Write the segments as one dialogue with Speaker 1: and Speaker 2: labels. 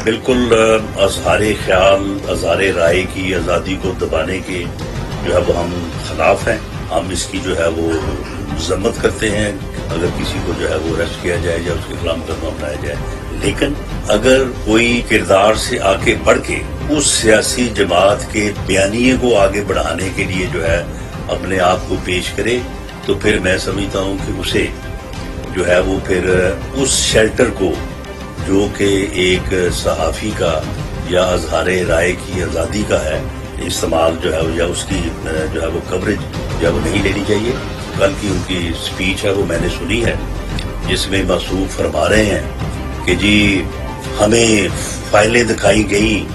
Speaker 1: بالکل اظہار خیال اظہار رائے کی آزادی کو دبانے کے جو ہے وہ ہم خلاف ہیں. ہم اس کی جو ہے وہ مذمت کرتے ہیں اگر کسی کو جو ہے وہ اریسٹ کیا جائے یا اس کے خلاف مقدمہ بنایا جائے. لیکن اگر کوئی کردار سے آگے بڑھ کے اس سیاسی جماعت کے بیانیے کو آگے بڑھانے کے لیے جو ہے اپنے آپ کو پیش کرے تو پھر میں سمجھتا ہوں کہ اسے جو ہے وہ پھر اس شیلٹر کو جو کہ ایک صحافی کا یا اظہار رائے کی آزادی کا ہے استعمال جو ہے یا اس کی جو ہے وہ کوریج جو ہے وہ نہیں لینی چاہیے. کل کی ان کی سپیچ ہے وہ میں نے سنی ہے جس میں موصوف فرما رہے ہیں کہ جی ہمیں فائلیں دکھائی گئیں,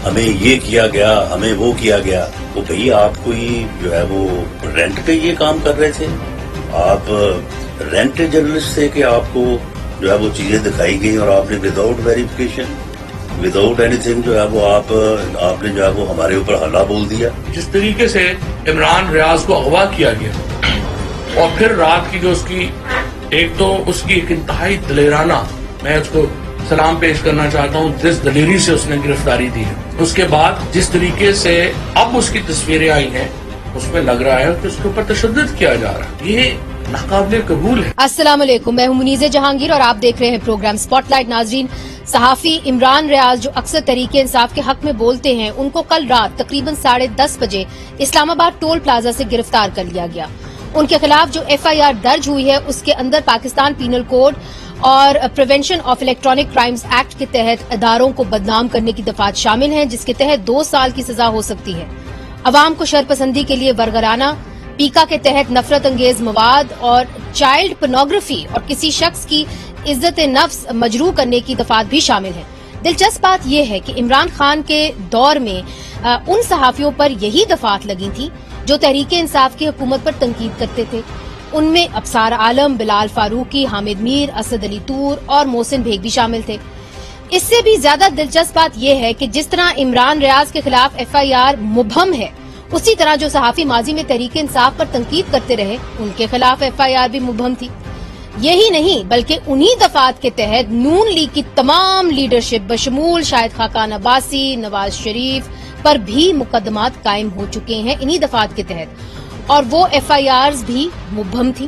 Speaker 1: ہمیں یہ کیا گیا, ہمیں وہ کیا گیا. تو بھئی آپ کوئی جو ہے وہ رینٹ پہ یہ کام کر رہے تھے؟ آپ رینٹ جرنلسٹ تھے کہ آپ کو جو ہے وہ چیزیں دکھائی گئی اور آپ نے without verification without any thing جو ہے وہ آپ نے جو ہے وہ ہمارے اوپر حلا بول دیا.
Speaker 2: جس طریقے سے عمران ریاض کو اغوا کیا گیا اور پھر رات کی جو اس کی ایک تو اس کی ایک انتہائی دلیرانہ, میں اس کو سلام پیش کرنا چاہتا ہوں جس دلیری سے اس نے گرفتاری دی ہے. اس کے بعد جس طریقے سے اب اس کی تصویریں آئی ہیں اس میں لگ رہا ہے کہ اس کے اوپر تشدد کیا جا رہا ہے. یہ ناقابل قبول ہے.
Speaker 3: السلام علیکم, میں ہوں منیز جہانگیر اور آپ دیکھ رہے ہیں پروگرام سپاٹ لائٹ. ناظرین, صحافی عمران ریاض جو اکثر تحریک انصاف کے حق میں بولتے ہیں ان کو کل رات تقریباً 10:30 بجے اسلام آباد ٹول پلازا سے گرفتار کر لیا گیا. ان کے خلاف جو FIR درج ہوئی ہے اس کے اندر پاکستان پینل کوڈ اور prevention of electronic crimes act کے تحت اداروں کو بدنام کرنے کی دفعات شامل ہیں جس کے تحت 2 سال کی سزا ہو سکتی ہے. عوام کو شرپسندی کے لیے ورگرانہ, پیکا کے تحت نفرت انگیز مواد اور چائلڈ پورنوگرافی اور کسی شخص کی عزت نفس مجروح کرنے کی دفعات بھی شامل ہیں. دلچسپ بات یہ ہے کہ عمران خان کے دور میں ان صحافیوں پر یہی دفعات لگی تھیں جو تحریک انصاف کی حکومت پر تنقید کرتے تھے. ان میں ابصار عالم, بلال فاروقی, حامد میر, اسد علی طور اور محسن بیگ بھی شامل تھے. اس سے بھی زیادہ دلچسپ بات یہ ہے کہ جس طرح عمران ریاض کے خلاف FIR مبہم ہے اسی طرح جو صحافی ماضی میں تحریک انصاف پر تنقید کرتے رہے ان کے خلاف FIR بھی مبہم تھی. یہی نہیں بلکہ انہی دفعات کے تحت نون لیگ کی تمام لیڈرشپ بشمول شاہد خاقان عباسی, نواز شریف پر بھی مقدمات قائم ہو چکے ہیں انہی دفعات کے تحت اور وہ FIRs بھی مبہم تھی.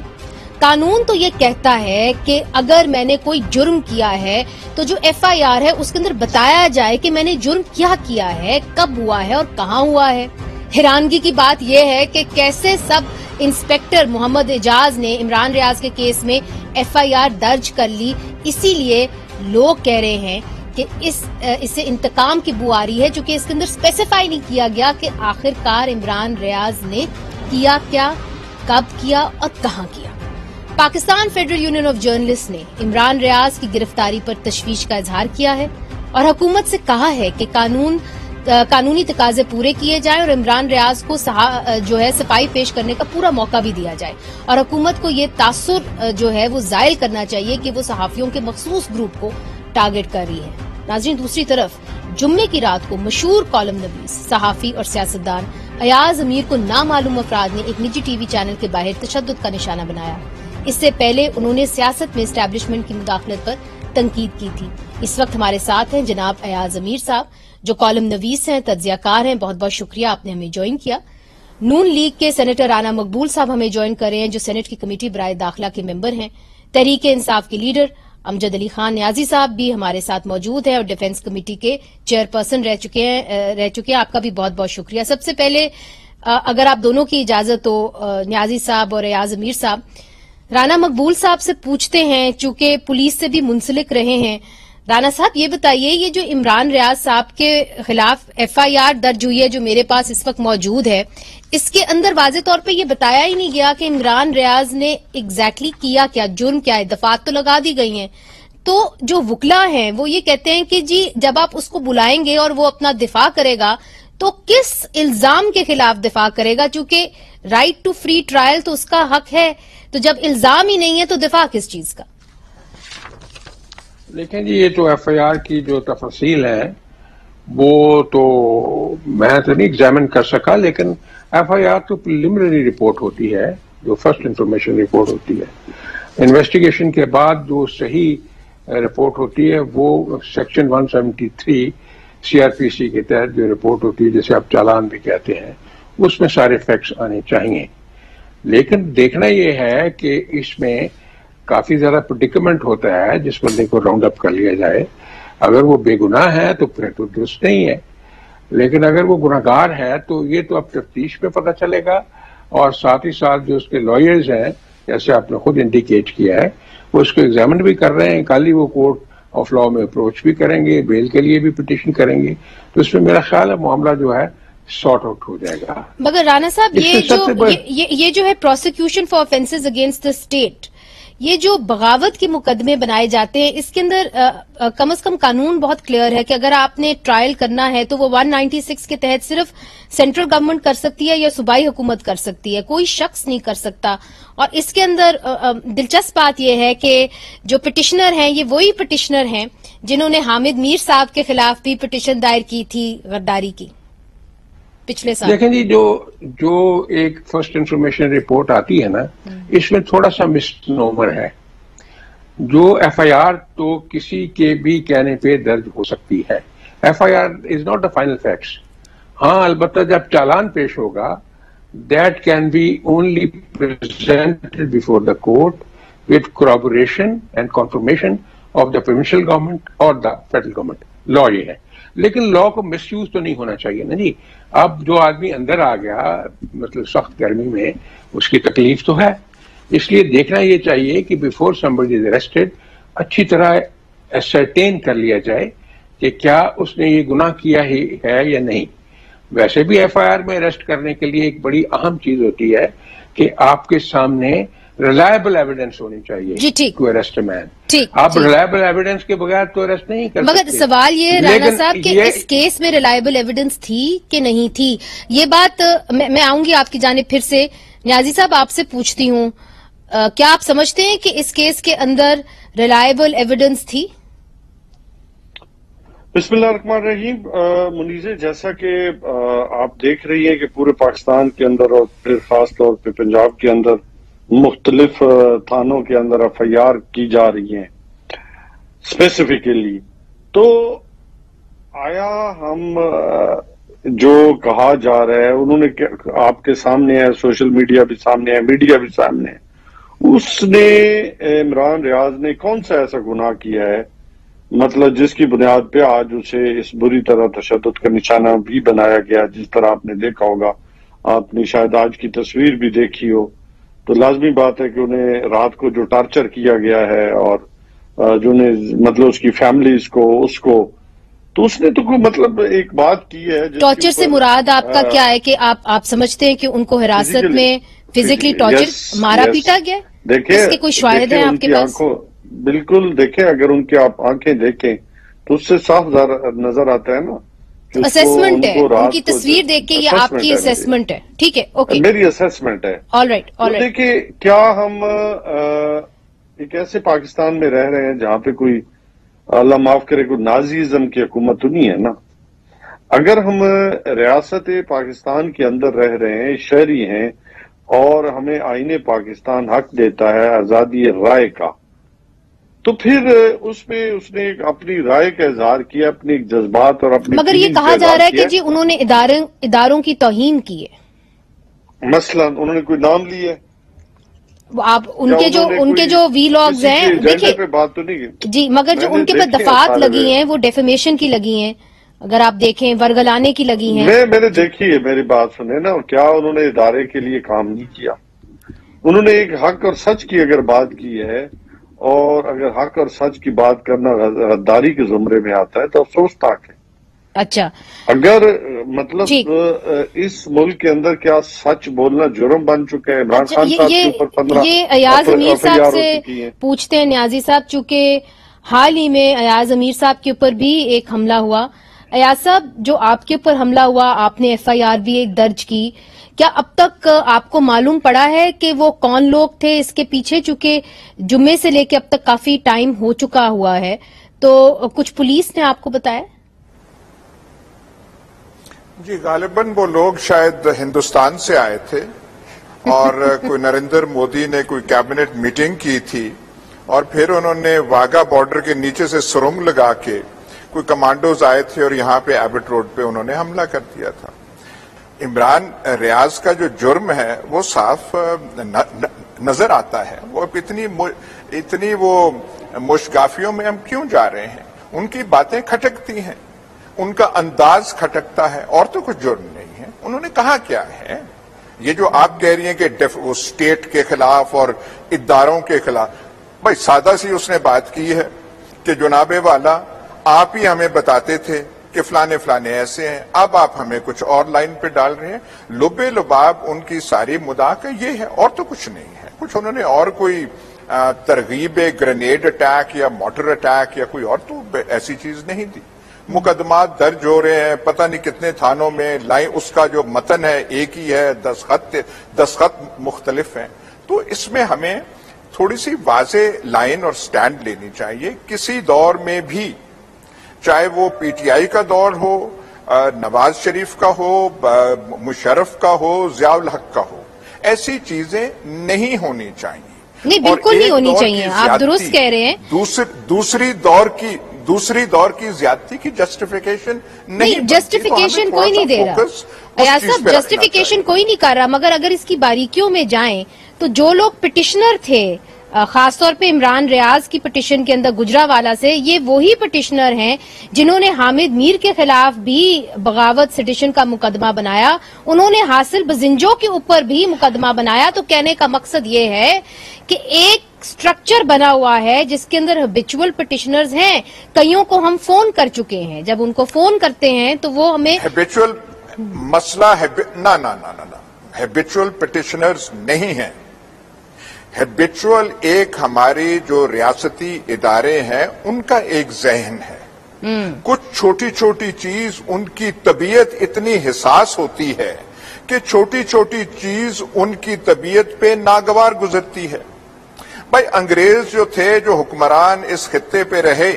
Speaker 3: قانون تو یہ کہتا ہے کہ اگر میں نے کوئی جرم کیا ہے تو جو FIR ہے اس کے اندر بتایا جائے کہ میں نے جرم کیا ہے, کب ہوا ہے اور کہاں ہوا ہے. حیرانگی کی بات یہ ہے کہ کیسے سب انسپیکٹر محمد اعجاز نے عمران ریاض کے کیس میں FIR درج کر لی. اسی لیے لوگ کہہ رہے ہیں کہ اس سے انتقام کی بو آ رہی ہے چونکہ اس کے اندر اسپیسیفائی نہیں کیا گیا کہ آخرکار عمران ریاض نے کیا کیا, کب کیا اور کہاں کیا. Pakistan federal union of journalist نے عمران ریاض کی گرفتاری پر تشویش کا اظہار کیا ہے اور حکومت سے کہا ہے کہ قانونی تقاضے پورے کیے جائیں اور عمران ریاض کو جو ہے صفائی پیش کرنے کا پورا موقع بھی دیا جائے اور حکومت کو یہ تاثر جو ہے وہ زائل کرنا چاہیے کہ وہ صحافیوں کے مخصوص گروپ کو ٹارگٹ کر رہی ہے. ناظرین, دوسری طرف جمعے کی رات کو مشہور کالم نویس, صحافی اور سیاستدان ایاز امیر کو نامعلوم افراد نے ایک نجی ٹی وی چینل کے باہر تشدد کا نشانہ بنایا. اس سے پہلے انہوں نے سیاست میں اسٹیبلشمنٹ کی مداخلت پر تنقید کی تھی. اس وقت ہمارے ساتھ ہیں جناب ایاز امیر صاحب جو کالم نویس ہیں, تجزیہ کار ہیں. بہت بہت شکریہ آپ نے ہمیں جوائن کیا. نون لیگ کے سینیٹر رانا مقبول صاحب ہمیں جوائن کر رہے ہیں جو سینٹ کی کمیٹی برائے داخلہ کے ممبر ہیں. تحریک انصاف کے لیڈر امجد علی خان نیازی صاحب بھی ہمارے ساتھ موجود ہیں اور ڈیفنس کمیٹی کے چیئرپرسن رہ چکے ہیں. آپ کا بھی بہت بہت شکریہ. سب سے پہلے اگر آپ دونوں کی اجازت ہو, نیازی صاحب اور ایاز امیر صاحب, رانا مقبول صاحب سے پوچھتے ہیں چونکہ پولیس سے بھی منسلک رہے ہیں. رانا صاحب یہ بتائیے, یہ جو عمران ریاض صاحب کے خلاف FIR درج ہوئی ہے جو میرے پاس اس وقت موجود ہے, اس کے اندر واضح طور پہ یہ بتایا ہی نہیں گیا کہ عمران ریاض نے ایگزیکٹلی کیا کیا, جرم کیا ہے. دفعات تو لگا دی گئی ہیں. تو جو وکلا ہیں وہ یہ کہتے ہیں کہ جی جب آپ اس کو بلائیں گے اور وہ اپنا دفاع کرے گا تو کس الزام کے خلاف دفاع کرے گا, چونکہ رائٹ ٹو فری ٹرائل تو اس کا حق ہے. تو جب الزام ہی نہیں ہے تو دفاع کس چیز کا؟
Speaker 4: دیکھیں جی, یہ جو FIR کی جو تفصیل ہے وہ تو میں تو نہیں ایگزامن کر سکا, لیکن FIR تو پریلیمنری رپورٹ ہوتی ہے جو فرسٹ انفارمیشن رپورٹ ہوتی ہے. انویسٹیگیشن کے بعد جو صحیح रिपोर्ट होती है वो सेक्शन 173 CRPC के तहत जो रिपोर्ट होती है, जैसे आप चालान भी कहते हैं, उसमें सारे फैक्ट्स आने चाहिए। लेकिन देखना ये है कि इसमें काफी ज्यादा प्रेडिकमेंट होता है जिस बंदे को राउंड अप कर लिया जाए। अगर वो बेगुनाह है तो फिर तो दुरुस्त नहीं है, लेकिन अगर वो गुनाहगार है तो ये तो अब तफ्तीश में पता चलेगा। और साथ ही साथ जो उसके लॉयर्स हैं, जैसे आपने खुद इंडिकेट किया है, वो उसको एग्जामिन भी कर रहे हैं। कल ही वो कोर्ट ऑफ लॉ में अप्रोच भी करेंगे, बेल के लिए भी पिटीशन करेंगे, तो इसमें मेरा ख्याल है मामला जो है सॉर्ट आउट हो जाएगा।
Speaker 3: मगर राणा साहब, ये जो है prosecution for offences against the state, ये जो बगावत के मुकदमे बनाए जाते हैं, इसके अंदर कम से कम कानून बहुत क्लियर है कि अगर आपने ट्रायल करना है तो वो 196 के तहत सिर्फ सेंट्रल गवर्नमेंट कर सकती है या सूबाई हुकूमत कर सकती है, कोई शख्स नहीं कर सकता। और इसके अंदर दिलचस्प बात यह है कि जो पिटिशनर हैं ये वही पिटिशनर हैं जिन्होंने हामिद मीर साहब के खिलाफ भी पिटिशन दायर की थी गद्दारी की पिछले साल।
Speaker 4: देखें जी, जो एक फर्स्ट इंफॉर्मेशन रिपोर्ट आती है ना, इसमें थोड़ा सा मिसनोमर है। जो FIR तो किसी के भी कहने पे दर्ज हो सकती है। FIR is not the final facts. हाँ, अलबत्ता जब चालान पेश होगा, that can be only presented before the court with corroboration and confirmation of the provincial government और द फेडरल गवर्नमेंट। लॉ ये है, लेकिन लॉ को मिसयूज तो नहीं होना चाहिए ना जी। अब जो आदमी अंदर आ गया, मतलब सख्त गर्मी में, उसकी तकलीफ तो है, इसलिए देखना ये चाहिए कि बिफोर समबडी इज अरेस्टेड अच्छी तरह एसर्टेन कर लिया जाए कि क्या उसने ये गुनाह किया ही है या नहीं। वैसे भी FIR में अरेस्ट करने के लिए एक बड़ी अहम चीज होती है कि आपके सामने रिलायबल एविडेंस होनी चाहिए टू अरेस्ट अ मैन। आप रिलायबल एविडेंस के बगैर तो अरेस्ट नहीं कर सकते।
Speaker 3: मगर सवाल ये राणा साहब कि इस केस में रिलायबल एविडेंस थी कि नहीं थी, ये बात मैं आऊंगी आपकी जानिब फिर से। न्याजी साहब, आपसे पूछती हूँ, क्या आप समझते हैं कि इस केस के अंदर रिलायबल एविडेंस थी?
Speaker 5: बिस्मिल्लाहिर्रहमानिर्रहीम। मुनीज़े, जैसा कि आप देख रही हैं कि पूरे पाकिस्तान के अंदर और फिर खास तौर पे पंजाब के अंदर मुख्तलिफ थानों के अंदर FIR की जा रही हैं स्पेसिफिकली, तो आया हम जो कहा जा रहा है, उन्होंने आपके सामने है, सोशल मीडिया भी सामने है, मीडिया भी सामने है, उसने इमरान रियाज ने कौन सा ऐसा गुनाह किया है, मतलब जिसकी बुनियाद पे आज उसे इस बुरी तरह तशद्दुद का निशाना भी बनाया गया। जिस तरह आपने देखा होगा, आपने शायद आज की तस्वीर भी देखी हो, तो लाजमी बात है कि उन्हें रात को जो टॉर्चर किया गया है और जो मतलब उसकी फैमिलीज को, उसको, तो उसने तो कोई मतलब एक बात की है।
Speaker 3: टॉर्चर से मुराद आपका क्या है कि आप समझते हैं कि उनको हिरासत में फिजिकली टॉर्चर मारा पीटा गया?
Speaker 5: देखिए,
Speaker 3: इसके कोई शाहिद है आपके पास?
Speaker 5: बिल्कुल, देखें, अगर उनकी आप आंखें देखें तो उससे साफ नजर आता है ना।
Speaker 3: असेसमेंट है, उनकी तस्वीर देख के ये आपकी असेसमेंट है, ठीक है, ओके,
Speaker 5: मेरी असेसमेंट है।
Speaker 3: All right.
Speaker 5: देखिए, क्या हम एक ऐसे पाकिस्तान में रह रहे हैं जहां पे कोई, अल्लाह माफ करे, कोई नाजीज़म की हुकूमत तो नहीं है ना। अगर हम रियासत पाकिस्तान के अंदर रह रहे हैं, शहरी हैं, और हमें आईने पाकिस्तान हक देता है आजादी राय का, तो फिर उसमें उसने अपनी राय का इजहार किया, अपने जज्बात और अपनी,
Speaker 3: मगर ये कहा जा रहा है कि जी उन्होंने इदारों की तौहीन की है।
Speaker 5: मसलन उन्होंने कोई नाम लिया है,
Speaker 3: आप उनके जो वीलॉग्स हैं, देखिए
Speaker 5: पे बात तो नहीं
Speaker 3: जी, मगर जो उनके पर दफात लगी हैं वो डेफेमेशन की लगी हैं, अगर आप देखें वर्गलाने की लगी हैं।
Speaker 5: मैंने देखी है, मेरी बात सुने ना, क्या उन्होंने इदारे के लिए काम नहीं किया? उन्होंने एक हक और सच की अगर बात की है, और अगर हक और सच की बात करना गद्दारी के जुमरे में आता है तो अफसोसनाक है।
Speaker 3: अच्छा,
Speaker 5: अगर मतलब इस मुल्क के अंदर क्या सच बोलना जुर्म बन चुका है? इमरान खान साहब के ऊपर 15
Speaker 3: ये अयाज अमीर साहब से पूछते हैं न्याजी साहब, चूंकि हाल ही में अयाज अमीर साहब के ऊपर भी एक हमला हुआ। अयाज साहब, जो आपके ऊपर हमला हुआ, आपने FIR भी एक दर्ज की, क्या अब तक आपको मालूम पड़ा है कि वो कौन लोग थे इसके पीछे? चूंकि जुम्मे से लेके अब तक काफी टाइम हो चुका हुआ है, तो कुछ पुलिस ने आपको बताया?
Speaker 6: जी, गालिबन वो लोग शायद हिंदुस्तान से आए थे और कोई नरेंद्र मोदी ने कोई कैबिनेट मीटिंग की थी اور پھر انہوں نے واگا بارڈر کے نیچے سے سرنگ لگا کے کوئی کمانڈوز آئے تھے اور یہاں پہ ایبٹ روڈ پہ انہوں نے حملہ کر دیا تھا. عمران ریاض کا جو جرم ہے وہ صاف نظر آتا ہے. وہ اتنی وہ مشگافیوں میں ہم کیوں جا رہے ہیں؟ ان کی باتیں کھٹکتی ہیں, ان کا انداز کھٹکتا ہے, اور تو کچھ جرم نہیں ہے. انہوں نے کہا کیا ہے؟ یہ جو آپ کہہ رہی ہیں کہ اسٹیٹ کے خلاف اور اداروں کے خلاف, بھائی سادہ سی اس نے بات کی ہے کہ جناب والا آپ ہی ہمیں بتاتے تھے کہ فلانے فلانے ایسے ہیں, اب آپ ہمیں کچھ اور لائن پہ ڈال رہے ہیں. لبے لباب ان کی ساری مدعا کا یہ ہے, اور تو کچھ نہیں ہے. کچھ انہوں نے اور کوئی ترغیب گرینیڈ اٹیک یا موٹر اٹیک یا کوئی اور تو ایسی چیز نہیں دی. مقدمات درج ہو رہے ہیں پتہ نہیں کتنے تھانوں میں, لائن اس کا جو متن ہے ایک ہی ہے, دستخط مختلف ہیں. تو اس میں ہمیں تھوڑی سی واضح لائن اور سٹینڈ لینی چاہیے. کسی دور میں بھی, چاہے وہ پی ٹی آئی کا دور ہو, نواز شریف کا ہو, مشرف کا ہو, ضیاء الحق کا ہو, ایسی چیزیں نہیں ہونی چاہیے.
Speaker 3: نہیں بالکل نہیں ہونی چاہیے, آپ درست کہہ رہے ہیں.
Speaker 6: دوسری دور کی زیادتی کی جسٹیفیکیشن نہیں,
Speaker 3: جسٹیفیکیشن کوئی نہیں دے رہا ایاز صاحب, جسٹیفیکیشن کوئی نہیں کر رہا. مگر اگر اس کی باریکیوں میں جائیں تو جو لوگ پٹیشنر تھے, خاص طور پہ عمران ریاض کی پٹیشن کے اندر گجرانوالہ سے, یہ وہی پٹیشنر ہیں جنہوں نے حامد میر کے خلاف بھی بغاوت سیڈیشن کا مقدمہ بنایا, انہوں نے حاصل بزنجوں کے اوپر بھی مقدمہ بنایا. تو کہنے کا مقصد یہ ہے کہ ایک سٹرکچر بنا ہوا ہے جس کے اندر ہیبچول پٹیشنرز ہیں. کئیوں کو ہم فون کر چکے ہیں, جب ان کو فون کرتے ہیں تو وہ ہمیں
Speaker 6: ہیبچول مسئلہ ہیبچول پٹیشنرز نہیں ہیں. ہیبچول ایک ہماری جو ریاستی ادارے ہیں ان کا ایک ذہن ہے. کچھ چھوٹی چھوٹی چیز ان کی طبیعت اتنی حساس ہوتی ہے کہ چھوٹی چھوٹی چیز ان کی طبیعت پہ ناگوار گزرتی ہے. بھائی انگریز جو تھے, جو حکمران اس خطے پہ رہے,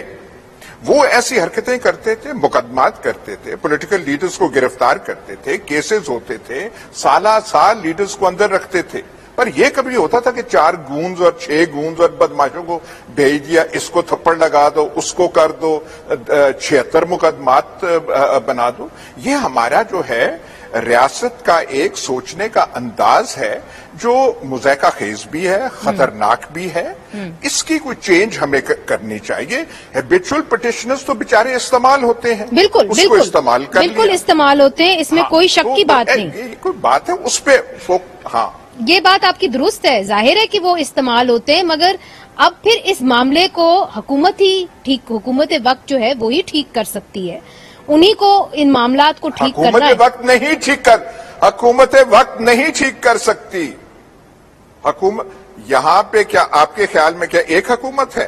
Speaker 6: وہ ایسی حرکتیں کرتے تھے, مقدمات کرتے تھے, پولیٹیکل لیڈرز کو گرفتار کرتے تھے, کیسز ہوتے تھے, سالہ سال لیڈرز کو اندر رکھتے تھے. پر یہ کبھی ہوتا تھا کہ 4 گونز اور 6 گونز اور بدماشوں کو بھیج دیا, اس کو تھپڑ لگا دو, اس کو کر دو, 76 مقدمات بنا دو. یہ ہمارا جو ہے ریاست کا ایک سوچنے کا انداز ہے جو مضحکہ خیز بھی ہے, خطرناک بھی ہے. اس کی کوئی چینج ہمیں کرنی چاہیے. ہیبچول پٹیشنرز تو بیچارے استعمال ہوتے ہیں,
Speaker 3: بالکل
Speaker 6: اس کو استعمال کر لیا,
Speaker 3: بالکل استعمال ہوتے ہیں, اس میں کوئی شک کی بات نہیں.
Speaker 6: یہ کوئی بات ہے اس پہ, ہاں
Speaker 3: یہ بات آپ کی درست ہے, ظاہر ہے کہ وہ استعمال ہوتے ہیں. مگر اب پھر اس معاملے کو حکومت وقت جو ہے وہی ٹھیک کر سکتی ہے. انہی کو ان معاملات کو ٹھیک کرنا ہے.
Speaker 6: حکومت وقت نہیں ٹھیک کر سکتی. یہاں پہ کیا آپ کے خیال میں کیا ایک حکومت ہے؟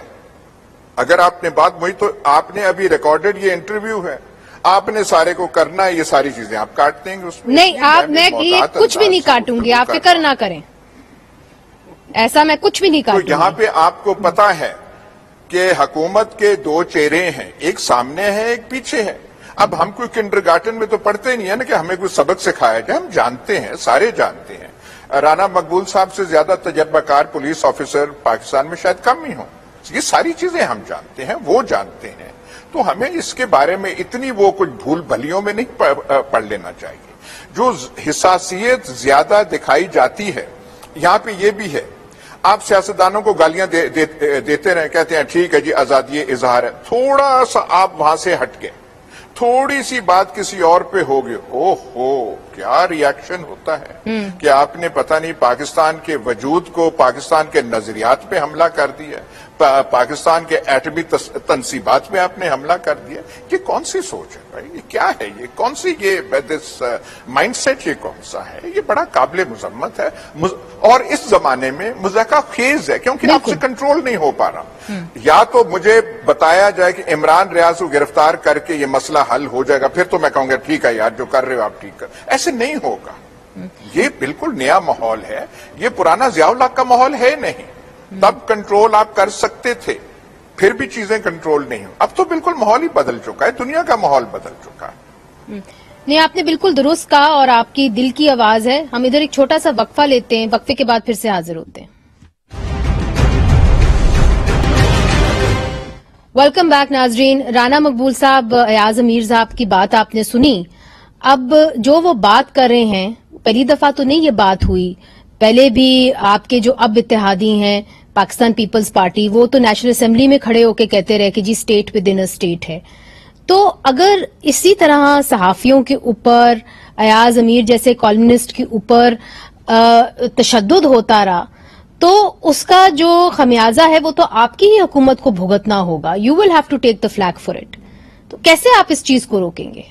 Speaker 6: اگر آپ نے بات وہی تو آپ نے ابھی ریکارڈڈ یہ انٹرویو ہے, آپ نے سارے کو کرنا ہے, یہ ساری چیزیں آپ کاٹ دیں گے اس میں.
Speaker 3: نہیں, میں کچھ بھی نہیں کاٹوں گی, آپ فکر نہ کریں, ایسا میں کچھ بھی نہیں کاٹوں گی.
Speaker 6: یہاں پہ آپ کو پتا ہے کہ حکومت کے 2 چہرے ہیں, ایک سامنے ہے ایک پیچھے ہے. اب ہم کوئی کنڈرگارٹن میں تو پڑھتے نہیں ہے نا کہ ہمیں کوئی سبق سکھایا جائے, ہم جانتے ہیں, سارے جانتے ہیں. رانا مقبول صاحب سے زیادہ تجربہ کار پولیس آفیسر پاکستان میں شاید کم ہی ہوں. یہ ساری چیزیں ہم جانتے ہیں, وہ جانتے ہیں. تو ہمیں اس کے بارے میں اتنی وہ کچھ بھول بھلیوں میں نہیں پڑھ لینا چاہیے. جو حساسیت زیادہ دکھائی جاتی ہے یہاں پہ یہ بھی ہے, آپ سیاستدانوں کو گالیاں دیتے رہے, کہتے ہیں ٹھیک ہے جی آزادی اظہار ہے, تھوڑا سا آپ وہاں سے ہٹ گئے, تھوڑی سی بات کسی اور پہ ہو گئی, اوہ ہو کیا ری ایکشن ہوتا ہے کہ آپ نے پتہ نہیں پاکستان کے وجود کو, پاکستان کے نظریات پہ حملہ کر دیا, پاکستان کے ایٹمی تنصیبات میں آپ نے حملہ کر دیا. یہ کون سی سوچ ہے بھائی؟ یہ کیا ہے؟ یہ کون سی یہ مائنڈ سیٹ یہ کون سا ہے؟ یہ بڑا قابل مذمت ہے, اور اس زمانے میں مضحکہ خیز ہے کیونکہ آپ سے کنٹرول نہیں ہو پا رہا. یا تو مجھے بتایا جائے کہ عمران ریاض کو گرفتار کر کے یہ مسئلہ حل ہو جائے گا, پھر تو میں کہوں گا ٹھیک ہے یار جو کر رہے ہو آپ ٹھیک کر. ایسے نہیں ہوگا. یہ بالکل نیا ماحول ہے, یہ پرانا ضیاء الحق کا ماحول ہے نہیں. تب کنٹرول آپ کر سکتے تھے, پھر بھی چیزیں کنٹرول نہیں ہوں. اب تو بالکل ماحول ہی بدل چکا ہے, دنیا کا ماحول بدل چکا ہے.
Speaker 3: نہیں, آپ نے بالکل درست کہا اور آپ کی دل کی آواز ہے. ہم ادھر ایک چھوٹا سا وقفہ لیتے ہیں, وقفے کے بعد پھر سے حاضر ہوتے ہیں. वेलकम बैक नाजरीन। राना मकबूल साहब, अयाज अमीर साहब की बात आपने सुनी। अब जो वो बात कर रहे हैं, पहली दफा तो नहीं ये बात हुई, पहले भी आपके जो अब इत्तेहादी हैं पाकिस्तान पीपल्स पार्टी, वो तो नेशनल असेंबली में खड़े होकर कहते रहे कि जी state within a state है। तो अगर इसी तरह सहाफियों के ऊपर, अयाज अमीर जैसे कॉलमनिस्ट के ऊपर तशद्दुद होता रहा, तो उसका जो खमियाजा है वो तो आपकी ही हुकूमत को भुगतना होगा। You will have to take the flag for it. तो कैसे आप इस चीज को रोकेंगे?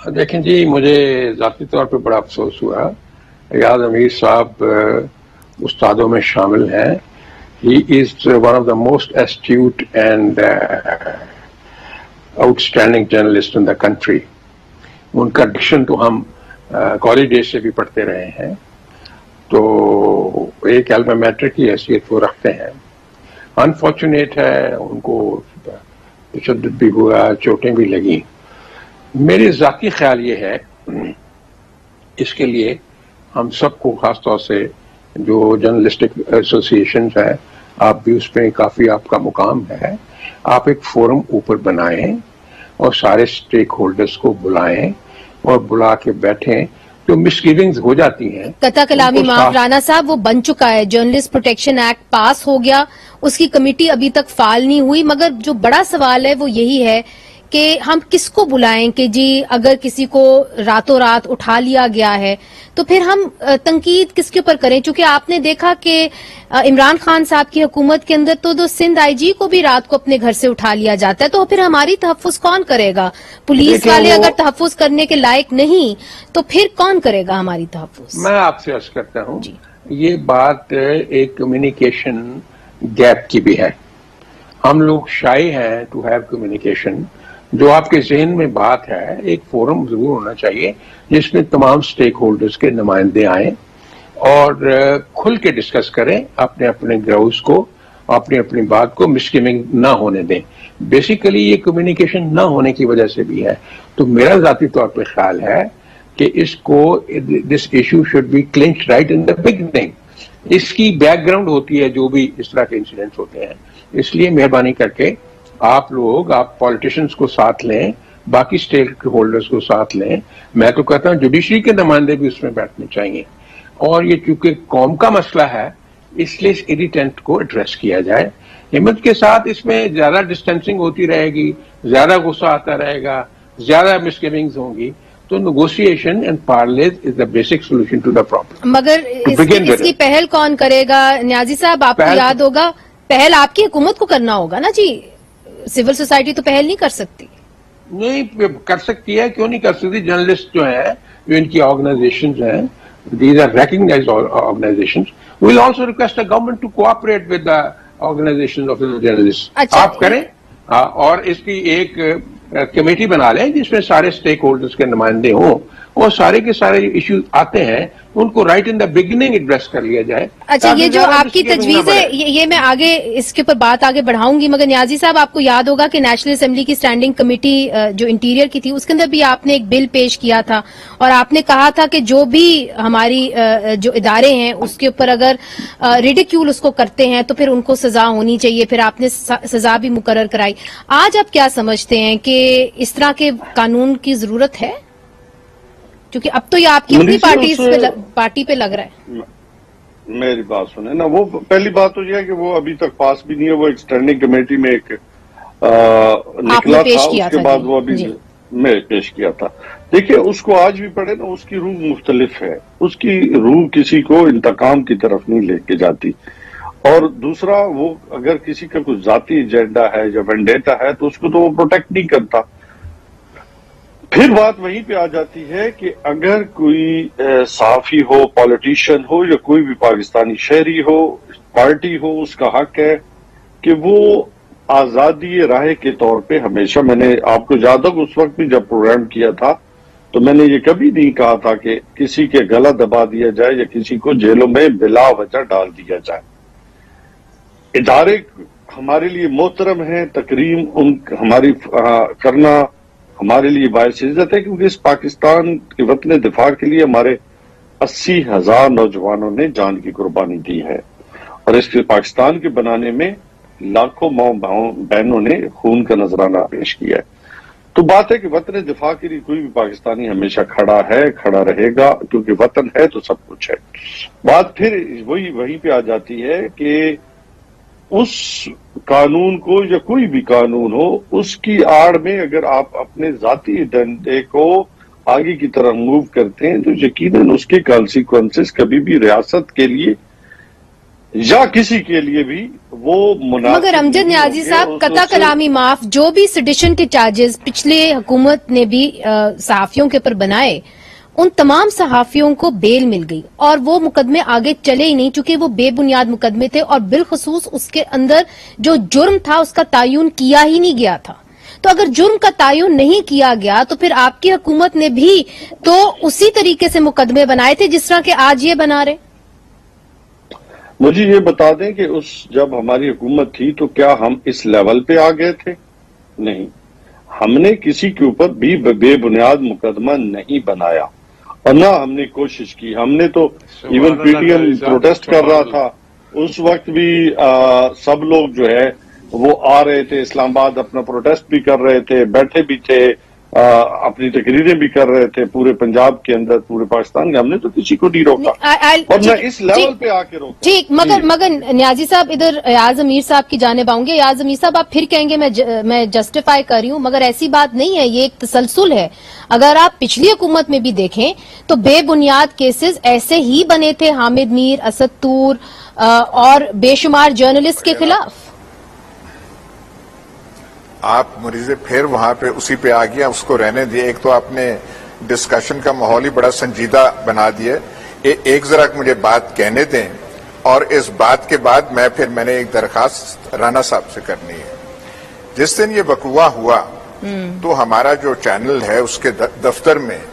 Speaker 4: देखें जी, मुझे जाती तौर पे बड़ा अफसोस हुआ। अयाज अमीर साहब उस्तादों में शामिल हैं। He is one of the most astute and outstanding journalist in the country. उनका डिक्शन तो हम कॉलेज डेज से भी पढ़ते रहे हैं, तो एक अल्मा मैटर की हैसियत वो रखते हैं। अनफॉर्चुनेट है, उनको तशद्दुद भी हुआ, चोटें भी लगी। मेरे जाती ख्याल ये है, इसके लिए हम सबको खासतौर से जो जर्नलिस्टिक एसोसिएशन है, आप भी उसमें काफी आपका मुकाम है, आप एक फोरम ऊपर बनाएं और सारे स्टेक होल्डर्स को बुलाएं और बुला के बैठें। तो मिसगिविंग्स हो जाती हैं।
Speaker 3: कता कलामी माफ राना साहब, वो बन चुका है, जर्नलिस्ट प्रोटेक्शन एक्ट पास हो गया, उसकी कमेटी अभी तक फाल नहीं हुई। मगर जो बड़ा सवाल है वो यही है कि हम किसको बुलाएं कि जी अगर किसी को रातों रात उठा लिया गया है तो फिर हम तनकीद किसके ऊपर करें? क्योंकि आपने देखा कि इमरान खान साहब की हुकूमत के अंदर तो सिंध आईजी को भी रात को अपने घर से उठा लिया जाता है। तो फिर हमारी तहफ्फुज कौन करेगा? पुलिस वाले अगर तहफ्फुज करने के लायक नहीं तो फिर कौन करेगा हमारी तहफ्फुज?
Speaker 4: मैं आपसे अर्ज करता हूँ, ये बात एक कम्युनिकेशन गैप की भी है। हम लोग शाई हैं टू हैव कम्युनिकेशन। जो आपके जहन में बात है, एक फोरम जरूर होना चाहिए जिसमें तमाम स्टेक होल्डर्स के नुमाइंदे आए और खुल के डिस्कस करें अपने अपने ग्राउंड्स को, अपनी अपनी बात को मिसगिविंग ना होने दें। बेसिकली ये कम्युनिकेशन ना होने की वजह से भी है। तो मेरा जाती तौर पे ख्याल है कि इसको, this issue should be clinched right in the beginning. इसकी बैकग्राउंड होती है जो भी इस तरह के इंसिडेंट्स होते हैं। इसलिए मेहरबानी करके आप लोग, आप पॉलिटिशियंस को साथ लें, बाकी स्टेक होल्डर्स को साथ लें। मैं तो कहता हूं जुडिशरी के नुमाइंदे भी उसमें बैठने चाहिए। और ये चूंकि कौम का मसला है, इसलिए इस इरिटेंट को एड्रेस किया जाए हिम्मत के साथ। इसमें ज्यादा डिस्टेंसिंग होती रहेगी, ज्यादा गुस्सा आता रहेगा, ज्यादा मिसगिविंग्स होंगी, तो negotiation and parleys is the basic solution to the problem.
Speaker 3: मगर इसकी पहल कौन करेगा? न्याजी साहब, आपको याद होगा, पहल आपकी हुकूमत को करना होगा ना जी। सिविल सोसाइटी तो पहल नहीं कर सकती।
Speaker 4: नहीं कर सकती है, क्यों नहीं कर सकती? जर्नलिस्ट जो है, जो इनकी ऑर्गेनाइजेशंस हैं, these are recognised organisations. We will also request the government to cooperate with the organisation of the journalist.
Speaker 3: अच्छा,
Speaker 4: आप करें और इसकी एक कमेटी बना लें जिसमें सारे स्टेक होल्डर्स के नुमाइंदे हों और सारे के सारे इश्यूज आते हैं उनको right in the beginning address कर लिया जाए।
Speaker 3: अच्छा, ये जो आपकी तजवीज है, ये मैं आगे इसके ऊपर बात आगे बढ़ाऊंगी। मगर न्याजी साहब, आपको याद होगा कि नेशनल असेंबली की स्टैंडिंग कमेटी जो इंटीरियर की थी, उसके अंदर भी आपने एक बिल पेश किया था और आपने कहा था कि जो भी हमारी जो इदारे हैं उसके ऊपर अगर रिडिक्यूल उसको करते हैं तो फिर उनको सजा होनी चाहिए। फिर आपने सजा भी मुकर्रर कराई। आज आप क्या समझते हैं कि इस तरह के कानून की जरूरत है? क्योंकि अब तो ये आपकी अपनी पार्टी पे लग रहा है।
Speaker 5: मेरी बात सुने ना, वो पहली बात तो ये है कि वो अभी तक पास भी नहीं है। वो एक स्टैंडिंग कमेटी में एक निकला था, उसके बाद वो अभी मैं पेश किया था। देखिए, उसको आज भी पढ़े ना, उसकी रूह मुख्तलिफ है। उसकी रूह किसी को इंतकाम की तरफ नहीं लेके जाती। और दूसरा, वो अगर किसी का कुछ जाती एजेंडा है या वेंडेटा है तो उसको तो वो प्रोटेक्ट नहीं करता। फिर बात वहीं पे आ जाती है कि अगर कोई सहाफी हो, पॉलिटिशियन हो या कोई भी पाकिस्तानी शहरी हो, पार्टी हो, उसका हक है कि वो आजादी राय के तौर पे हमेशा, मैंने आपको याद होगा उस वक्त भी जब प्रोग्राम किया था तो मैंने ये कभी नहीं कहा था कि किसी के गला दबा दिया जाए या किसी को जेलों में बिला वजह डाल दिया जाए। इदारे हमारे लिए मोहतरम है, तकरीम हमारी करना हमारे लिए बायस इज्जत है, क्योंकि इस पाकिस्तान के वतन दिफा के लिए हमारे 80,000 नौजवानों ने जान की कुर्बानी दी है और इस पाकिस्तान के बनाने में لاکھوں ماں بہنوں نے خون کا نذرانہ پیش کیا ہے۔ تو بات ہے کہ وطن دفاع کے لیے کوئی بھی پاکستانی ہمیشہ کھڑا ہے، کھڑا رہے گا، کیونکہ وطن ہے تو سب کچھ ہے۔ بات پھر وہیں پہ آ جاتی ہے کہ اس قانون کو یا کوئی بھی قانون ہو، اس کی آڑ میں اگر آپ اپنے ذاتی ایجنڈے کو آگے کی طرف موو کرتے ہیں تو یقیناً اس کے کانسیکوینسز کبھی بھی ریاست کے لیے یا کسی کے لیے بھی وہ مناسب۔
Speaker 3: مگر امجد نیازی صاحب، قطع کلامی معاف، جو بھی سیڈیشن کے چارجز پچھلے حکومت نے بھی صحافیوں کے اوپر بنائے، ان تمام صحافیوں کو بیل مل گئی اور وہ مقدمے آگے چلے ہی نہیں، چونکہ وہ بے بنیاد مقدمے تھے اور بالخصوص اس کے اندر جو جرم تھا اس کا تعین کیا ہی نہیں گیا تھا۔ تو اگر جرم کا تعین نہیں کیا گیا تو پھر آپ کی حکومت نے بھی تو اسی طریقے سے مقدمے بنائے تھے جس طرح کہ آج یہ بنا رہے۔
Speaker 5: مجھے یہ بتا دیں کہ جب ہماری حکومت تھی تو کیا ہم اس لیول پہ آ گئے تھے؟ نہیں، ہم نے کسی کے اوپر بھی بے بنیاد مقدمہ نہیں بنایا اور نہ ہم نے کوشش کی۔ ہم نے تو even P T M protest کر رہا تھا، اس وقت بھی سب لوگ جو ہے وہ آ رہے تھے اسلام آباد، اپنا پروٹیسٹ بھی کر رہے تھے، بیٹھے بھی تھے، اپنی تقریریں بھی کر رہے تھے پورے پنجاب کے اندر، پورے پاکستان میں۔ ہم نے تو کسی کو نہیں روکا اور نہ اس لیول پہ آ کے روکا۔
Speaker 3: ٹھیک، مگر نیازی صاحب ادھر ایاز امیر صاحب کی جانب آؤں گے۔ ایاز امیر صاحب، آپ پھر کہیں گے میں جسٹیفائی کر رہی ہوں، مگر ایسی بات نہیں ہے، یہ ایک تسلسل ہے۔ اگر آپ پچھلی حکومت میں بھی دیکھیں تو بے بنیاد کیسز ایسے ہی بنے تھے حامد میر، اسد طور اور بے شمار جرنلسٹ کے خلاف۔
Speaker 6: آپ مریض پھر وہاں پہ اسی پہ آ گیا، اس کو رہنے دیا۔ ایک تو آپ نے ڈسکشن کا ماحول ہی بڑا سنجیدہ بنا دیا۔ ایک ذرا مجھے بات کہنے دیں، اور اس بات کے بعد میں نے ایک درخواست رانا صاحب سے کرنی ہے۔ جس دن یہ وقوع ہوا تو ہمارا جو چینل ہے اس کے دفتر میں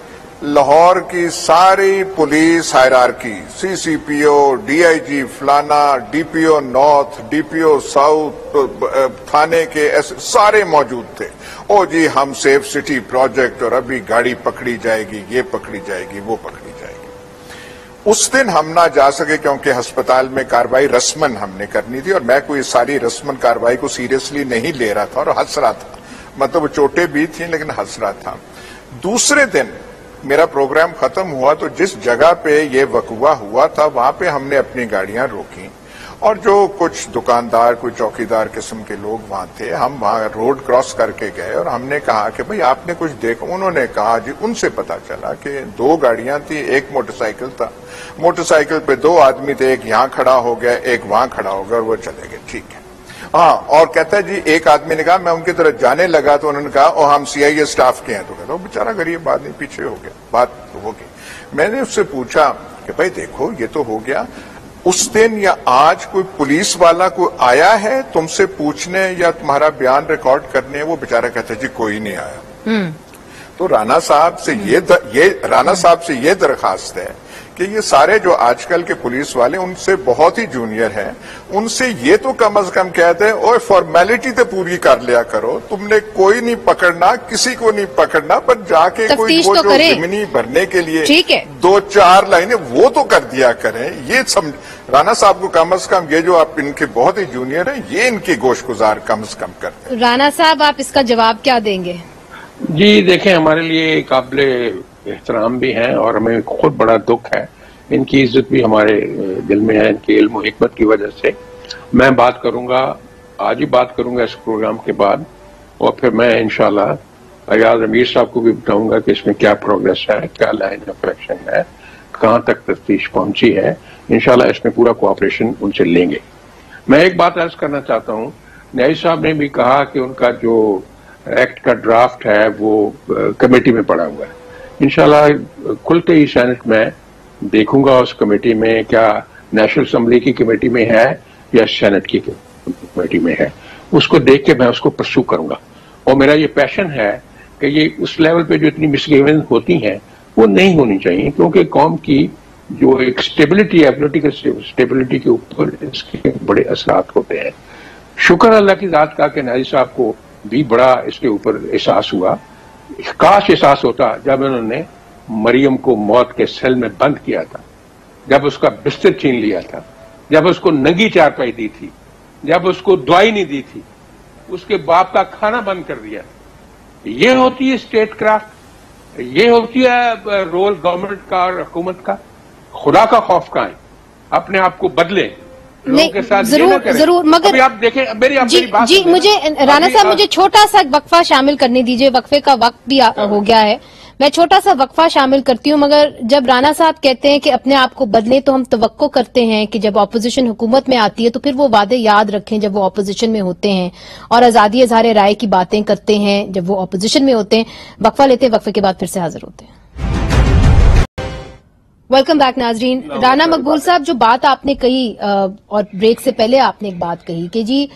Speaker 6: لاہور کی ساری police hierarchy, C C P O, D I G فلانا، D P O north, D P O south, تھانے کے ایسے سارے موجود تھے۔ او جی ہم سیف سٹی پروجیکٹ، اور ابھی گاڑی پکڑی جائے گی، یہ پکڑی جائے گی، وہ پکڑی جائے گی۔ اس دن ہم نہ جا سکے کیونکہ ہسپتال میں کارروائی رسمن ہم نے کرنی تھی، اور میں کوئی ساری رسمن کارروائی کو سیریسلی نہیں لے رہا تھا اور ہنس رہا تھا، مطلب چوٹیں بھی تھیں لیکن ہنس رہا تھا۔ دوسرے دن میرا پروگرام ختم ہوا تو جس جگہ پہ یہ وقوع ہوا تھا وہاں پہ ہم نے اپنی گاڑیاں روکی، اور جو کچھ دکاندار، کوئی چوکیدار قسم کے لوگ وہاں تھے، ہم وہاں روڈ کراس کر کے گئے اور ہم نے کہا کہ بھئی آپ نے کچھ دیکھا؟ انہوں نے کہا جی ان سے پتا چلا کہ 2 گاڑیاں تھی، ایک موٹر سائیکل تھا، موٹر سائیکل پہ 2 آدمی تھے، ایک یہاں کھڑا ہو گیا، ایک وہاں کھڑا ہو گیا اور وہ چلے گئے۔ ٹھیک ہے، ہاں، اور کہتا ہے جی ایک آدمی نے کہا میں ان کی طرف جانے لگا تو انہوں نے کہا او ہم سی آئی اے اسٹاف کے ہیں، تو کہتا وہ بیچارہ غریب آدمی پیچھے ہو گیا، بات ہو گئی۔ میں نے اس سے پوچھا کہ بھائی دیکھو یہ تو ہو گیا، اس دن یا آج کوئی پولیس والا کوئی آیا ہے تم سے پوچھنے یا تمہارا بیان ریکارڈ کرنے؟ وہ بیچارہ کہتا ہے جی کوئی نہیں آیا۔ تو رانا صاحب سے یہ درخواست ہے کہ یہ سارے جو آج کل کے پولیس والے ان سے بہت ہی جونیئر ہیں، ان سے یہ تو کم از کم کہتے ہیں اوہ فارمیلٹی تو پوری کر لیا کرو، تم نے کوئی نہیں پکڑنا، کسی کو نہیں پکڑنا، پر جا کے کوئی وہ جو ضمنی بھرنے کے لیے 2-4 لائنیں وہ تو کر دیا کریں۔ یہ رانا صاحب کو کم از کم یہ جو آپ ان کے بہت ہی جونیئر ہیں یہ ان کی گوش گزار کم از کم کرتے ہیں۔
Speaker 3: رانا صاحب آپ اس کا جواب کیا دیں گے؟
Speaker 4: جی دیکھیں، ہمارے لیے قابل احترام بھی ہیں اور ہمیں خود بڑا دکھ ہے، ان کی عزت بھی ہمارے دل میں ہے، ان کی علم و حکمت کی وجہ سے۔ میں بات کروں گا، آج ہی بات کروں گا اس پروگرام کے بعد، اور پھر میں انشاءاللہ ایاز امیر صاحب کو بھی بتاؤں گا کہ اس میں کیا پروگریس ہے، کیا لائن آف ایکشن ہے، کہاں تک تفتیش پہنچی ہے۔ انشاءاللہ اس میں پورا کوآپریشن ان سے لیں گے۔ میں ایک بات عرض کرنا چاہتا ہوں، نیازی صاحب نے بھی کہا کہ ان کا جو ایکٹ کا ڈرافٹ ہے وہ کمیٹی میں پڑا ہوا ہے۔ انشاءاللہ کھلتے ہی سینٹ میں دیکھوں گا اس کمیٹی میں کیا نیشنل اسمبلی کی کمیٹی میں ہے یا سینٹ کی کمیٹی میں ہے، اس کو دیکھ کے میں اس کو پرسو کروں گا۔ اور میرا یہ پیشن ہے کہ یہ اس لیول پہ جو اتنی مسگیونز ہوتی ہیں وہ نہیں ہونی چاہیے، کیونکہ قوم کی جو ایک اسٹیبلٹی ہے، پولیٹیکل اسٹیبلٹی کے اوپر اس کے بڑے اثرات ہوتے ہیں۔ شکر اللہ کی ذات کا کہ نیازی صاحب کو بھی بڑا اس کے اوپر احساس ہوا، کاش احساس ہوتا جب انہوں نے مریم کو موت کے سیل میں بند کیا تھا، جب اس کا بستر چھین لیا تھا، جب اس کو ننگی چارپائی دی تھی، जब उसको दवाई नहीं दी थी, उसके बाप का खाना बंद कर दिया। ये होती है स्टेट क्राफ्ट, ये होती है रोल गवर्नमेंट का और हुकूमत का। खुदा का खौफ कहाँ है? अपने आप को बदले, लोगों के साथ
Speaker 3: जरूर मगर
Speaker 4: अभी आप देखें मेरी बात
Speaker 3: जी मुझे राणा साहब मुझे छोटा सा वक्फा शामिल करने दीजिए, वक्फे का वक्त भी हो गया है, मैं छोटा सा वक्फा शामिल करती हूँ। मगर जब राणा साहब कहते हैं कि अपने आप को बदलें, तो हम तवक्को करते हैं कि जब ऑपोजिशन हुकूमत में आती है तो फिर वो वादे याद रखें जब वो ऑपोजिशन में होते हैं, और आजादी इजहार राय की बातें करते हैं जब वो ऑपोजिशन में होते हैं। वक्फा लेते हैं, वक्फे के बाद फिर से हाजिर होते हैं। वेलकम बैक नाजरीन। राना मकबूल साहब, जो बात आपने कही और ब्रेक से पहले आपने एक बात कही कि जी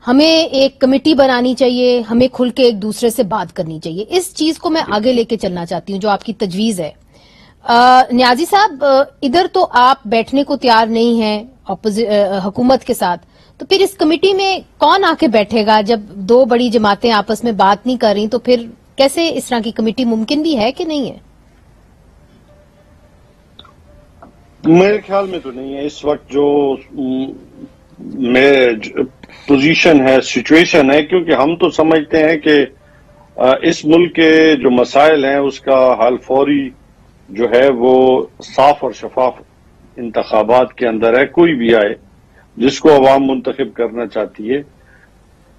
Speaker 3: हमें एक कमेटी बनानी चाहिए, हमें खुल के एक दूसरे से बात करनी चाहिए, इस चीज को मैं आगे लेके चलना चाहती हूँ जो आपकी तजवीज है। न्याजी साहब, इधर तो आप बैठने को तैयार नहीं हैं हुकूमत के साथ, तो फिर इस कमेटी में कौन आके बैठेगा? जब दो बड़ी जमातें आपस में बात नहीं कर रही तो फिर कैसे इस तरह की कमेटी मुमकिन भी है कि नहीं है?
Speaker 5: मेरे ख्याल में तो नहीं है। इस वक्त जो पोजीशन है, सिचुएशन है, क्योंकि हम तो समझते हैं कि इस मुल्क के जो मसाइल हैं उसका हल फौरी जो है वो साफ और शफाफ इंतखाबात के अंदर है। कोई भी आए जिसको अवाम मुंतखब करना चाहती है,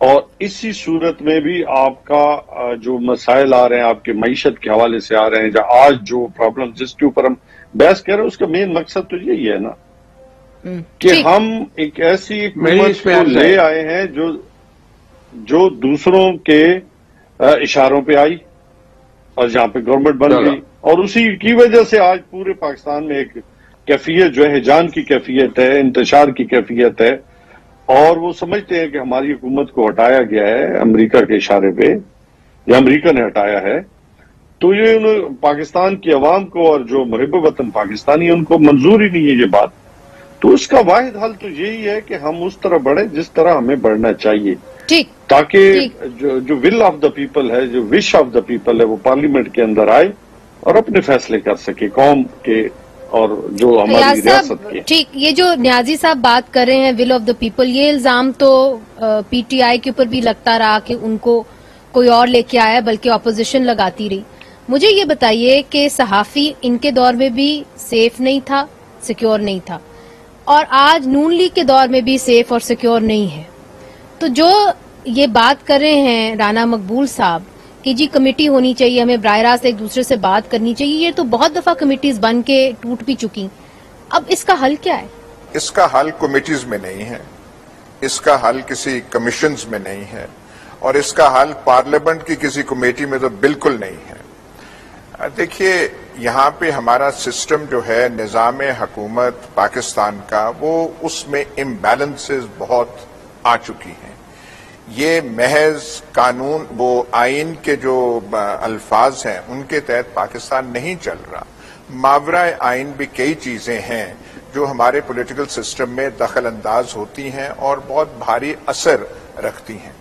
Speaker 5: और इसी सूरत में भी आपका जो मसाइल आ रहे हैं आपके मईशत के हवाले से आ रहे हैं, आज जो प्रॉब्लम जिसके ऊपर हम बहस कर रहे हैं, उसका मेन मकसद तो यही है ना कि हम एक ऐसी हुकूमत को ले आए हैं जो दूसरों के इशारों पे आई और जहां पे गवर्नमेंट बन गई, और उसी की वजह से आज पूरे पाकिस्तान में एक कैफियत जो है हिजान की कैफियत है, इंतशार की कैफियत है, और वो समझते हैं कि हमारी हुकूमत को हटाया गया है अमेरिका के इशारे पे, या अमेरिका ने हटाया है। तो ये पाकिस्तान की अवाम को और जो मुहिब वतन पाकिस्तानी है उनको मंजूर ही नहीं है ये बात। तो उसका वाहिद हल तो यही है कि हम उस तरह बढ़े जिस तरह हमें बढ़ना चाहिए, ताकि जो विल ऑफ द पीपल है, जो विश ऑफ द पीपल है, वो पार्लियामेंट के अंदर आए और अपने फैसले कर सके कौम के और जो हमारी रियासत के।
Speaker 3: ठीक, ये जो न्याजी साहब बात कर रहे हैं विल ऑफ द पीपल, ये इल्जाम तो पीटीआई के ऊपर भी लगता रहा कि उनको कोई और लेके आया, बल्कि ऑपोजिशन लगाती रही। मुझे ये बताइए कि सहाफी इनके दौर में भी सेफ नहीं था, सिक्योर नहीं था, और आज नून लीग के दौर में भी सेफ और सिक्योर नहीं है। तो जो ये बात कर रहे हैं राना मकबूल साहब कि जी कमेटी होनी चाहिए, हमें बराह रास्त एक दूसरे से बात करनी चाहिए, ये तो बहुत दफा कमेटीज बन के टूट भी चुकी। अब इसका हल क्या है?
Speaker 6: इसका हल कमेटीज में नहीं है, इसका हल किसी कमीशंस में नहीं है, और इसका हल पार्लियामेंट की किसी कमेटी में तो बिल्कुल नहीं है। देखिए, यहाँ पे हमारा सिस्टम जो है निज़ाम हुकूमत पाकिस्तान का, वो उसमें इम्बैलेंसेस बहुत आ चुकी हैं। ये महज कानून, वो आइन के जो अल्फाज हैं उनके तहत पाकिस्तान नहीं चल रहा। मावरा आइन भी कई चीजें हैं जो हमारे पॉलिटिकल सिस्टम में दखल अंदाज होती हैं और बहुत भारी असर रखती हैं।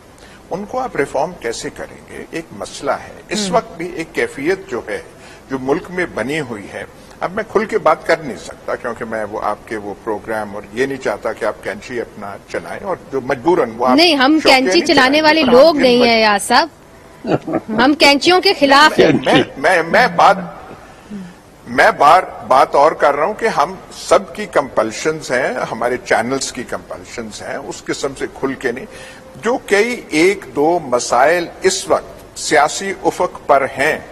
Speaker 6: उनको आप रिफॉर्म कैसे करेंगे, एक मसला है। इस वक्त भी एक कैफियत जो है जो मुल्क में बनी हुई है, अब मैं खुल के बात कर नहीं सकता क्योंकि मैं वो आपके वो प्रोग्राम और ये नहीं चाहता कि आप कैंची अपना चलाएं, और जो मजबूरन वो नहीं, हम कैंची
Speaker 3: चलाने वाले लोग नहीं है यार साहब, हम कैंचियों के खिलाफ हैं।
Speaker 6: मैं बात और कर रहा हूं कि हम सब की कंपल्शंस हैं, हमारे चैनल्स की कंपल्शंस हैं, उस किस्म से खुल के नहीं। जो कई एक दो मसाइल इस वक्त सियासी उफक पर हैं,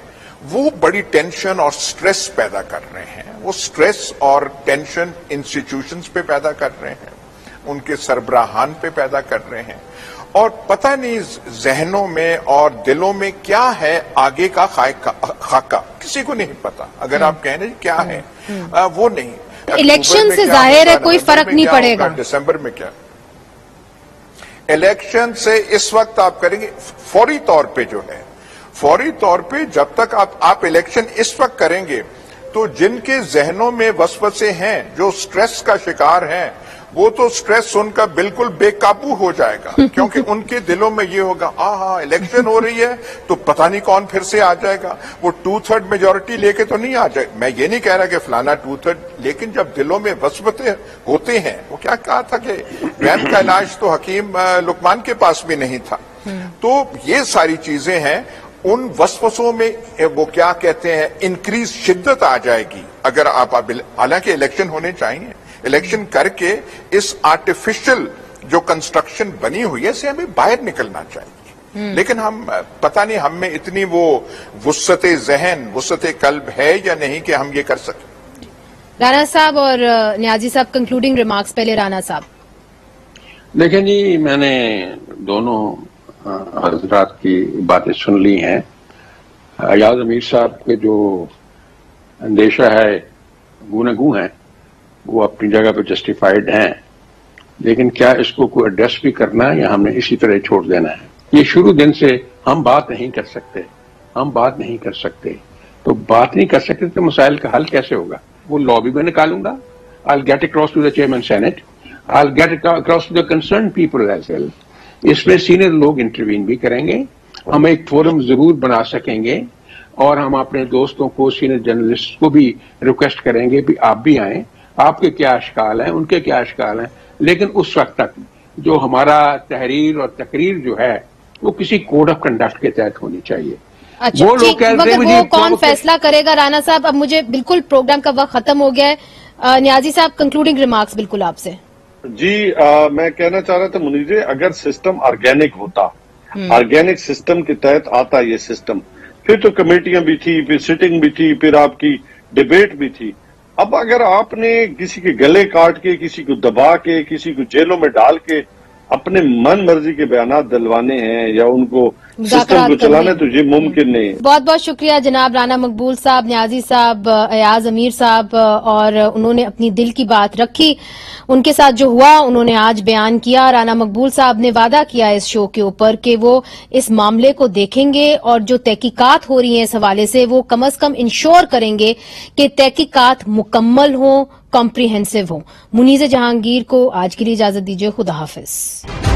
Speaker 6: वो बड़ी टेंशन और स्ट्रेस पैदा कर रहे हैं। वो स्ट्रेस और टेंशन इंस्टीट्यूशंस पे पैदा कर रहे हैं, उनके सरबराहान पे पैदा कर रहे हैं, और पता नहीं जहनों में और दिलों में क्या है आगे का खाका, किसी को नहीं पता। अगर आप कह रहे क्या है वो नहीं।
Speaker 3: इलेक्शन से जाहिर है कोई फर्क नहीं पड़ेगा,
Speaker 6: दिसंबर में क्या इलेक्शन से इस वक्त आप करेंगे फौरी तौर पे जो है, फौरी तौर पे जब तक आप इलेक्शन इस वक्त करेंगे तो जिनके जहनों में वसवसे हैं, जो स्ट्रेस का शिकार हैं, वो तो स्ट्रेस उनका बिल्कुल बेकाबू हो जाएगा, क्योंकि उनके दिलों में ये होगा हाँ इलेक्शन हो रही है तो पता नहीं कौन फिर से आ जाएगा। वो 2/3 मेजोरिटी लेके तो नहीं आ जाए, मैं ये नहीं कह रहा कि फलाना 2/3, लेकिन जब दिलों में वसवसे होते हैं, वो क्या कहा था कि वहम का इलाज तो हकीम लुकमान के पास भी नहीं था। तो ये सारी चीजें हैं, उन वसवसों में वो क्या कहते हैं इंक्रीज शिद्दत आ जाएगी अगर आप हालांकि इलेक्शन होने चाहिए, इलेक्शन करके इस आर्टिफिशियल जो कंस्ट्रक्शन बनी हुई है से हमें बाहर निकलना चाहिए। लेकिन हम पता नहीं हम में इतनी वो वुस्सते ज़हन, वुस्सते कल्ब है या नहीं कि हम ये कर सकें।
Speaker 3: राणा साहब और न्याजी साहब कंक्लूडिंग रिमार्क्स, पहले राणा साहब।
Speaker 4: देखें जी, मैंने दोनों हजरात की बातें सुन ली हैं। अयाज अमीर साहब के जो अंदेशा है, गूनगू हैं, वो अपनी जगह पर जस्टिफाइड हैं, लेकिन क्या इसको कोई एड्रेस भी करना है या हमने इसी तरह छोड़ देना है? ये शुरू दिन से हम बात नहीं कर सकते, हम बात नहीं कर सकते, तो बात नहीं कर सकते तो मसाइल का हल कैसे होगा? वो लॉबी में निकालूंगा, I'll get across to the chairman Senate, I'll get across to the concerned people as well. इसमें सीनियर लोग इंटरवीन भी करेंगे, हम एक फोरम जरूर बना सकेंगे और हम अपने दोस्तों को, सीनियर जर्नलिस्ट को भी रिक्वेस्ट करेंगे कि आप भी आएं, आपके क्या अशकाल हैं, उनके क्या अशकाल हैं, लेकिन उस वक्त तक जो हमारा तहरीर और तकरीर जो है वो किसी कोड ऑफ कंडक्ट के तहत होनी चाहिए।
Speaker 3: अच्छा, वो लोग कहते हैं वो कौन फैसला करेगा? राणा साहब, अब मुझे बिल्कुल प्रोग्राम का वक्त खत्म हो गया है। न्याजी साहब कंक्लूडिंग रिमार्क्स बिल्कुल आपसे।
Speaker 5: जी मैं कहना चाह रहा था मुनीर, अगर सिस्टम ऑर्गेनिक होता, ऑर्गेनिक सिस्टम के तहत आता ये सिस्टम, फिर तो कमेटियां भी थी, फिर सिटिंग भी थी, फिर आपकी डिबेट भी थी। अब अगर आपने किसी के गले काट के, किसी को दबा के, किसी को जेलों में डाल के अपने मन मर्जी के बयानात दिलवाने हैं या उनको सिस्टम को चलाना, तो ये मुमकिन नहीं है।
Speaker 3: बहुत बहुत शुक्रिया जनाब राना मकबूल साहब, न्याजी साहब, अयाज अमीर साहब, और उन्होंने अपनी दिल की बात रखी। उनके साथ जो हुआ उन्होंने आज बयान किया। राना मकबूल साहब ने वादा किया इस शो के ऊपर कि वो इस मामले को देखेंगे और जो तहकीकात हो रही हैं इस हवाले से वो कम अज कम इंश्योर करेंगे कि तहकीकात मुकम्मल हो, कॉम्प्रिहेंसिव हो। मुनीज़ जहांगीर को आज के लिए इजाजत दीजिए। खुदा हाफिज।